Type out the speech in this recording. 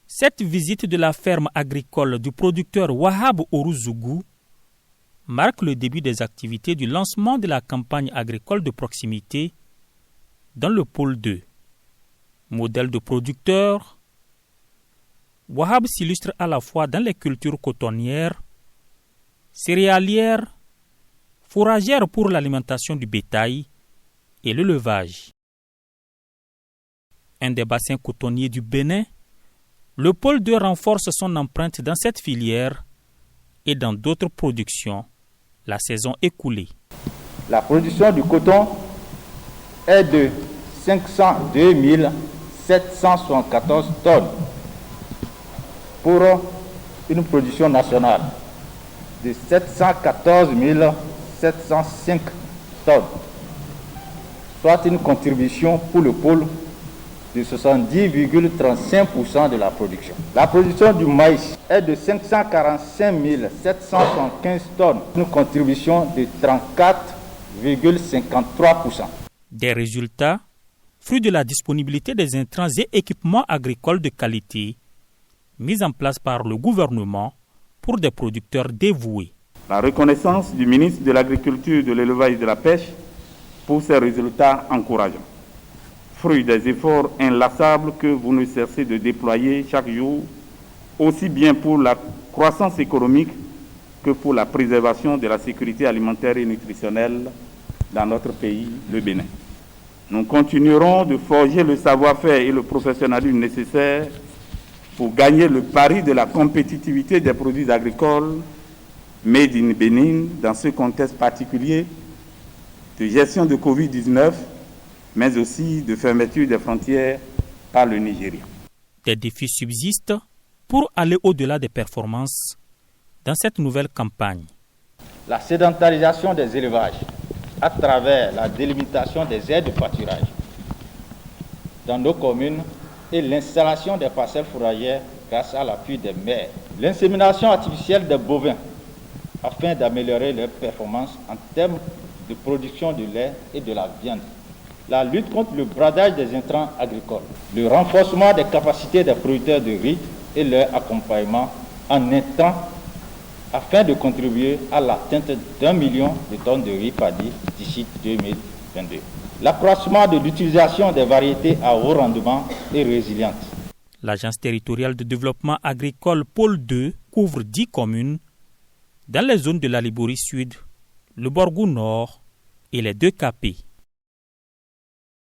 Cette visite de la ferme agricole du producteur Wahab Ourouzougou marque le début des activités du lancement de la campagne agricole de proximité dans le pôle 2. Modèle de producteur, Wahab s'illustre à la fois dans les cultures cotonnières, céréalières, fourragères pour l'alimentation du bétail et l'élevage. Un des bassins cotonniers du Bénin, le pôle 2 renforce son empreinte dans cette filière et dans d'autres productions la saison écoulée. La production du coton est de 502 774 tonnes pour une production nationale de 714 705 tonnes, soit une contribution pour le pôle de 70,35% de la production. La production du maïs est de 545 775 tonnes, une contribution de 34,53%. Des résultats, fruits de la disponibilité des intrants et équipements agricoles de qualité mis en place par le gouvernement pour des producteurs dévoués. La reconnaissance du ministre de l'Agriculture, de l'Élevage et de la Pêche pour ces résultats encourageants. Fruit des efforts inlassables que vous ne cessez de déployer chaque jour, aussi bien pour la croissance économique que pour la préservation de la sécurité alimentaire et nutritionnelle dans notre pays, le Bénin. Nous continuerons de forger le savoir-faire et le professionnalisme nécessaires pour gagner le pari de la compétitivité des produits agricoles made in Bénin dans ce contexte particulier de gestion de Covid-19, mais aussi de fermeture des frontières par le Nigeria. Des défis subsistent pour aller au-delà des performances dans cette nouvelle campagne. La sédentarisation des élevages à travers la délimitation des aires de pâturage dans nos communes et l'installation des parcelles fourragères grâce à l'appui des maires. L'insémination artificielle des bovins afin d'améliorer leurs performances en termes de production de lait et de la viande. La lutte contre le bradage des intrants agricoles, le renforcement des capacités des producteurs de riz et leur accompagnement en intrants afin de contribuer à l'atteinte d'1 million de tonnes de riz paddy d'ici 2022. L'accroissement de l'utilisation des variétés à haut rendement et résilientes. L'Agence territoriale de développement agricole Pôle 2 couvre 10 communes dans les zones de la Liborie Sud, le Borgou Nord et les 2 Capés.